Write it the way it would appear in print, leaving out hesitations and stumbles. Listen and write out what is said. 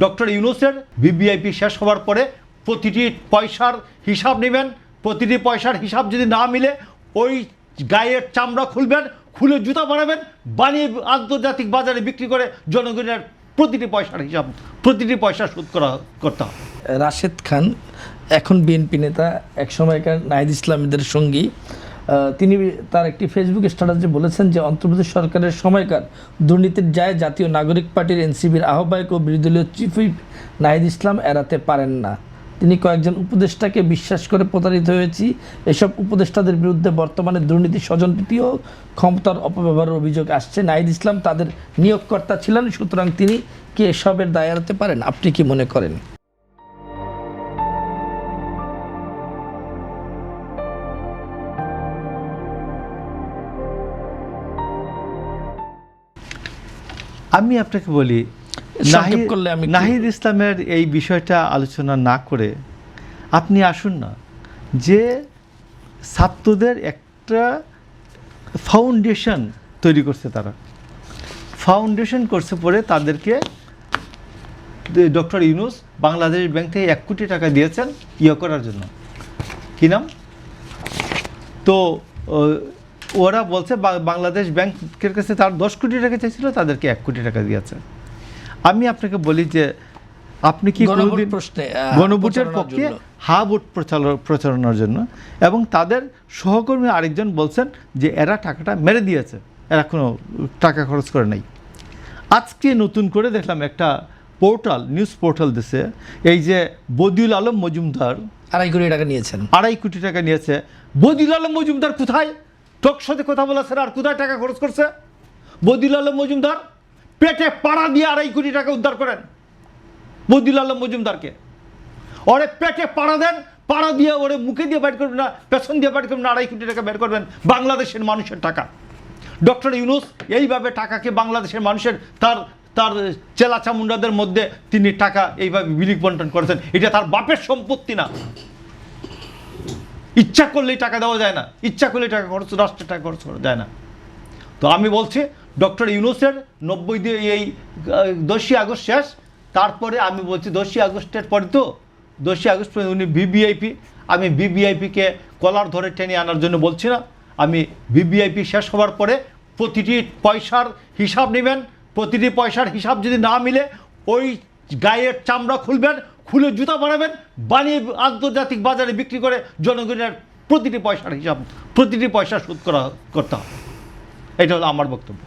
Doctor ইউনূসের VVIP শেষ হওয়ার পরে প্রতিটি পয়সার হিসাব নেবেন, প্রতিটি পয়সার হিসাব যদি না মিলে ওই গায়ের চামড়া খুলবেন, খুলে জুতা বানাবেন, বানিয়ে আন্তর্জাতিক বাজারে বিক্রি করে জনগণের প্রতিটি পয়সার হিসাব, প্রতিটি পয়সা শোধ করতে হবে। রাশেদ খান এখন বিএনপি নেতা, এক সময়কার নাহিদ ইসলামীদের সঙ্গী, তিনি তার একটি ফেসবুক স্ট্যাটাসে বলেছেন যে অন্তর্বর্তী সরকারের সময়কার দুর্নীতির যায় জাতীয় নাগরিক পার্টির এনসিপির আহ্বায়ক ও বিরোধী দলীয় চিফ হুইপ নাহিদ ইসলাম এড়াতে পারেন না। তিনি কয়েকজন উপদেষ্টাকে বিশ্বাস করে প্রতারিত হয়েছি, এসব উপদেষ্টাদের বিরুদ্ধে বর্তমানে দুর্নীতি, স্বজনপ্রীতি ও ক্ষমতার অপব্যবহারের অভিযোগ আসছে। নাহিদ ইসলাম তাদের নিয়োগকর্তা ছিলেন, সুতরাং তিনি কি এসবের দায় এড়াতে পারেন? আপনি কি মনে করেন? আমি আপনাকে বলি, নাহিদ ইসলামের এই বিষয়টা আলোচনা না করে আপনি আসুন না, যে ছাত্রদের একটা ফাউন্ডেশন তৈরি করছে, তারা ফাউন্ডেশন করছে, পরে তাদেরকে ডক্টর ইউনূস বাংলাদেশ ব্যাংক থেকে 1 কোটি টাকা দিয়েছেন করার জন্য। কি নাম? তো ওরা বলছে বাংলাদেশ ব্যাংকের কাছে তার 10 কোটি টাকা চাইছিল, তাদেরকে 1 কোটি টাকা দিয়েছে। আমি আপনাকে বলি যে আপনি কি গণভোটের পক্ষে ভোট প্রচারণার জন্য, এবং তাদের সহকর্মী আরেকজন বলছেন যে এরা টাকাটা মেরে দিয়েছে, এরা কোনো টাকা খরচ করে নাই। আজকে নতুন করে দেখলাম একটা পোর্টাল, নিউজ পোর্টাল দিছে, এই যে বদিউল আলম মজুমদার 2.5 কোটি টাকা নিয়েছেন, 2.5 কোটি টাকা নিয়েছে। বদিউল আলম মজুমদার কোথায় টক সাথে কথা বলেছেন আর কোথায় টাকা খরচ করছে? বদিউল আলম মজুমদার পেটে পাড়া দিয়ে 2.5 কোটি টাকা উদ্ধার করেন। বদিউল আলম মজুমদারকে ওরে পেটে পাড়া দেন, পাড়া দিয়ে ওরে মুখে দিয়ে বের করবেন না, পেছন দিয়ে বের করবেন না, 2.5 কোটি টাকা বের করবেন বাংলাদেশের মানুষের টাকা। ডক্টর ইউনূস এইভাবে টাকাকে বাংলাদেশের মানুষের তার চেলা চামুন্ডাদের মধ্যে তিনি টাকা এইভাবে বিলিক বন্টন করেছেন। এটা তার বাপের সম্পত্তি না, ইচ্ছা করলেই টাকা দেওয়া যায় না, ইচ্ছা করলেই টাকা খরচ, রাষ্ট্রের টাকা খরচ করা যায় না। তো আমি বলছি ডক্টর ইউনূসের 90 দিয়ে এই 10ই আগস্ট শেষ, তারপরে আমি বলছি 10ই আগস্টের পরে, তো 10ই আগস্ট উনি ভিভিআইপি, আমি ভিভিআইপিকে কলার ধরে টেনে আনার জন্য বলছি না। আমি ভিভিআইপি শেষ হওয়ার পরে প্রতিটি পয়সার হিসাব নেবেন, প্রতিটি পয়সার হিসাব যদি না মিলে ওই গায়ের চামড়া খুলবেন, খুলে জুতা বানাবেন, বানিয়ে আন্তর্জাতিক বাজারে বিক্রি করে জনগণের প্রতিটি পয়সার হিসাব, প্রতিটি পয়সা শোধ করতে হবে। এটা হলো আমার বক্তব্য।